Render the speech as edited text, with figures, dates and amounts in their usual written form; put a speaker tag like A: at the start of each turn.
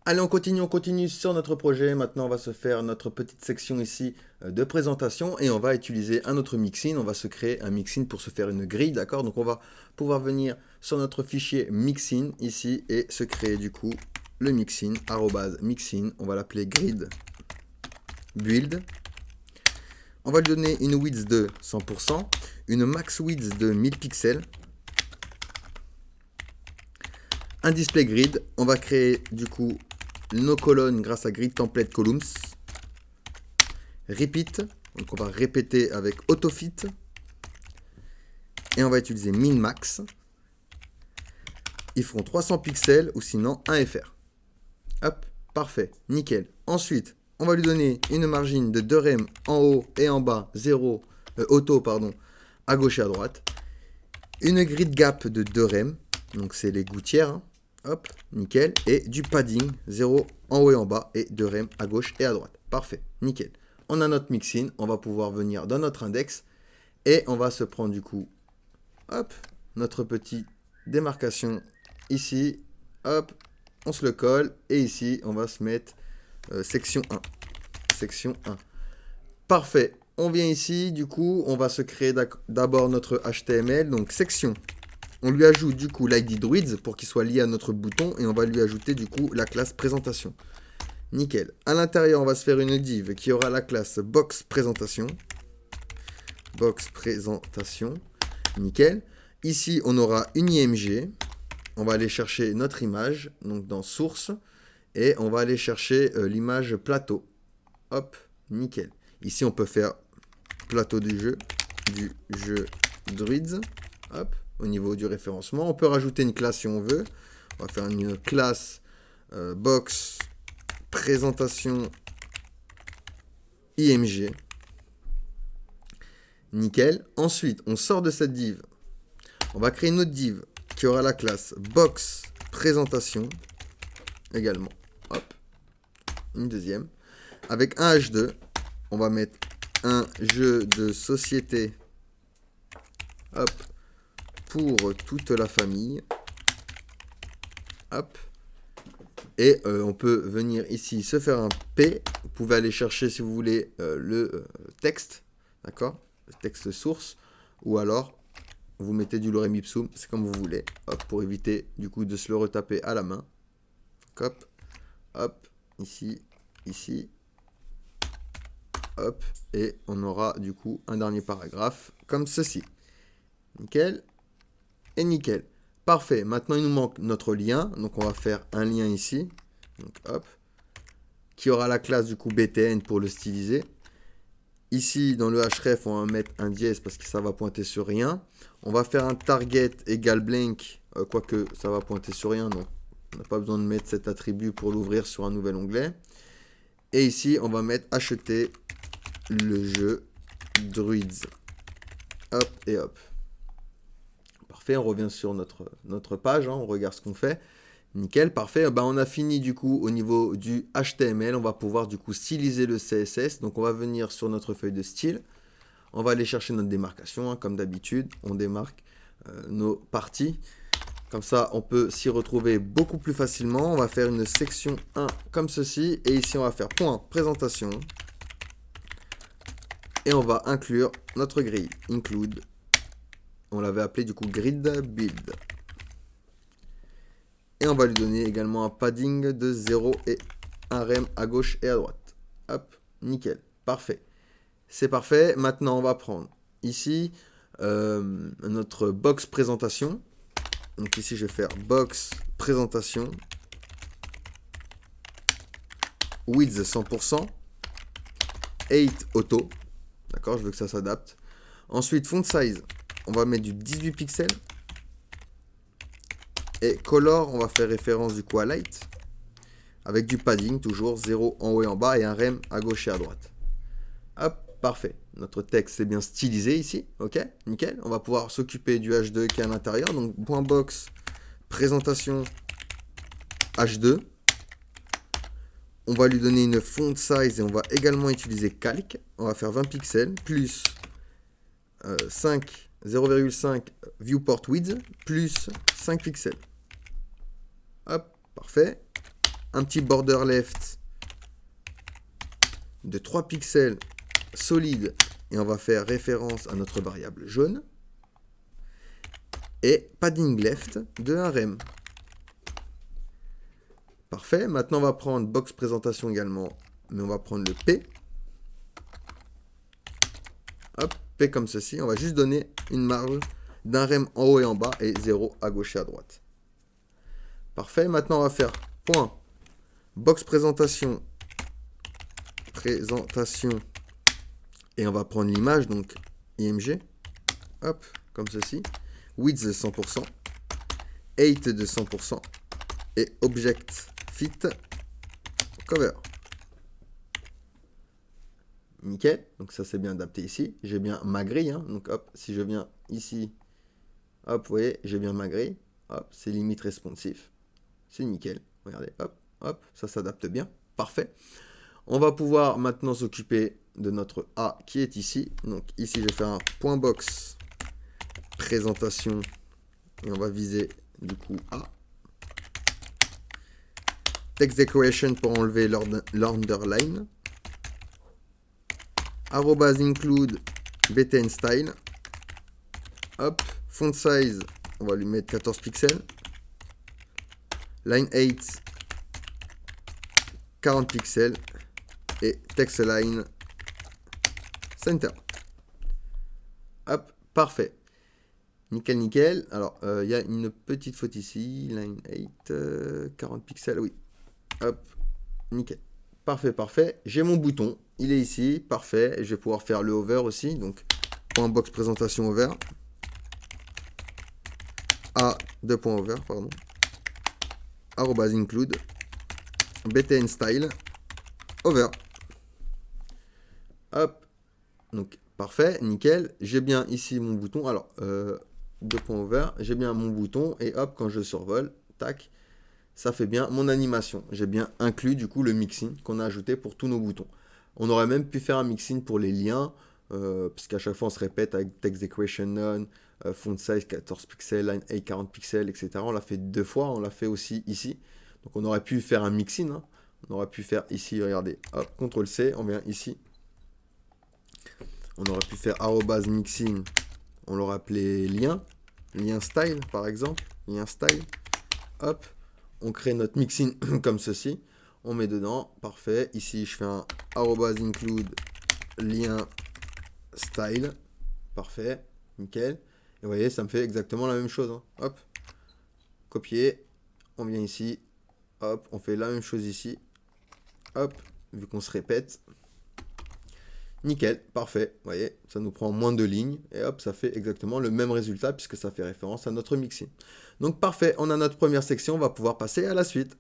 A: Allez, on continue sur notre projet. Maintenant, on va se faire notre petite section ici de présentation et on va utiliser un autre mixin. On va se créer un mixin pour se faire une grille, d'accord? Donc, on va pouvoir venir sur notre fichier mixin ici et se créer du coup le mixin, @mixin. On va l'appeler grid build. On va lui donner une width de 100%, une max width de 1000 pixels, un display grid. On va créer du coup nos colonnes grâce à grid template columns. Repeat, donc on va répéter avec autofit. Et on va utiliser min max. Ils feront 300 pixels ou sinon un FR. Hop, parfait, nickel. Ensuite, on va lui donner une margine de 2 rem en haut et en bas, 0, auto, pardon, à gauche et à droite. Une grid gap de 2 rem, donc c'est les gouttières, hein. Hop, nickel. Et du padding, 0 en haut et en bas et 2 rem à gauche et à droite. Parfait, nickel. On a notre mixin, on va pouvoir venir dans notre index et on va se prendre du coup, hop, notre petite démarcation ici, hop, on se le colle et ici on va se mettre section 1. Section 1. Parfait. On vient ici, du coup, on va se créer d'abord notre HTML, donc section. On lui ajoute du coup l'ID Druids pour qu'il soit lié à notre bouton et on va lui ajouter du coup la classe présentation. Nickel. À l'intérieur, on va se faire une div qui aura la classe box présentation. Box présentation. Nickel. Ici, on aura une IMG. On va aller chercher notre image, donc dans source, et on va aller chercher l'image plateau. Hop, nickel. Ici, on peut faire plateau du jeu Druids. Hop, au niveau du référencement. On peut rajouter une classe si on veut. On va faire une classe box présentation IMG. Nickel. Ensuite, on sort de cette div. On va créer une autre div qui aura la classe box présentation également. Hop. Une deuxième. Avec un H2, on va mettre un jeu de société. Hop. Pour toute la famille. Hop. Et on peut venir ici se faire un P. Vous pouvez aller chercher si vous voulez le texte. D'accord? Le texte source. Ou alors, vous mettez du lorem ipsum. C'est comme vous voulez. Hop, pour éviter du coup de se le retaper à la main. Hop. Hop. Ici. Ici. Hop. Et on aura du coup un dernier paragraphe comme ceci. Nickel. Et nickel. Parfait. Maintenant, il nous manque notre lien. Donc, on va faire un lien ici. Donc, hop. Qui aura la classe du coup btn pour le styliser. Ici, dans le href, on va mettre un dièse parce que ça va pointer sur rien. On va faire un target égale blank. Quoique, ça va pointer sur rien. Donc, on n'a pas besoin de mettre cet attribut pour l'ouvrir sur un nouvel onglet. Et ici, on va mettre acheter le jeu Druids. Hop et hop. Parfait, on revient sur notre page, hein, on regarde ce qu'on fait. Nickel, parfait. On a fini du coup au niveau du HTML. On va pouvoir du coup styliser le CSS. Donc on va venir sur notre feuille de style. On va aller chercher notre démarcation, hein, comme d'habitude. On démarque nos parties. Comme ça, on peut s'y retrouver beaucoup plus facilement. On va faire une section 1 comme ceci. Et ici, on va faire point présentation. Et on va inclure notre grille. Include. On l'avait appelé du coup grid build. Et on va lui donner également un padding de 0 et un rem à gauche et à droite. Hop, nickel, parfait. C'est parfait. Maintenant, on va prendre ici notre box présentation. Donc ici, je vais faire box présentation. Width 100%. 8 auto. D'accord, je veux que ça s'adapte. Ensuite, font size. On va mettre du 18 pixels. Et color, on va faire référence du coup à light. Avec du padding, toujours 0 en haut et en bas et un rem à gauche et à droite. Hop, parfait. Notre texte est bien stylisé ici. Ok, nickel. On va pouvoir s'occuper du H2 qui est à l'intérieur. Donc, point box, présentation H2. On va lui donner une font size et on va également utiliser calque. On va faire 20 pixels plus 0,5 viewport width plus 5 pixels. Hop, parfait. un petit border left de 3 pixels solide et on va faire référence à notre variable jaune. Et padding left de 1 rem. Parfait. Maintenant, on va prendre box présentation également, mais on va prendre le P. Hop, P comme ceci. On va juste donner une marge d'un rem en haut et en bas et 0 à gauche et à droite. Parfait. Maintenant, on va faire point box présentation et on va prendre l'image, donc IMG. Hop, comme ceci. Width de 100%, 8 de 100% et object fit cover. Nickel, donc ça c'est bien adapté ici. J'ai bien ma grille, hein. Donc hop, si je viens ici, hop, vous voyez, j'ai bien ma grille. Hop, c'est limite responsif. C'est nickel. Regardez, hop, hop, ça s'adapte bien. Parfait. On va pouvoir maintenant s'occuper de notre A qui est ici. Donc ici, je vais faire un point box présentation et on va viser du coup A. Text decoration pour enlever l'underline. Arrobase include btn style. Hop, font size, on va lui mettre 14 pixels. Line 8, 40 pixels. Et text line center. Hop, parfait. Nickel, nickel. Alors, il y a une petite faute ici. Line 8, 40 pixels, oui. Hop, nickel. Parfait, parfait. J'ai mon bouton. Il est ici. Parfait. Je vais pouvoir faire le hover aussi. Donc, point box présentation hover. A, 2 points hover, pardon. Arrobase include. btn style. Over. Hop. Donc, parfait, nickel. J'ai bien ici mon bouton. Alors, 2 points over. J'ai bien mon bouton. Et hop, quand je survole, tac, ça fait bien mon animation. J'ai bien inclus, du coup, le mixing qu'on a ajouté pour tous nos boutons. On aurait même pu faire un mixing pour les liens. Parce qu'à chaque fois, on se répète avec text decoration none, font size 14 pixels, line 8, 40 pixels, etc. On l'a fait 2 fois. On l'a fait aussi ici. Donc, on aurait pu faire un mixing, hein. On aurait pu faire ici, regardez, hop, CTRL-C, on vient ici. On aurait pu faire arrobase mixing, on l'aurait appelé lien style par exemple, lien style. Hop, on crée notre mixing comme ceci. On met dedans, parfait. Ici, je fais un arrobase include lien style. Parfait, nickel. Et vous voyez, ça me fait exactement la même chose, hein. Hop, copier, on vient ici. Hop, on fait la même chose ici. Hop, vu qu'on se répète. Nickel, parfait. Vous voyez, ça nous prend moins de lignes. Et hop, ça fait exactement le même résultat puisque ça fait référence à notre mixing. Donc parfait, on a notre première section. On va pouvoir passer à la suite.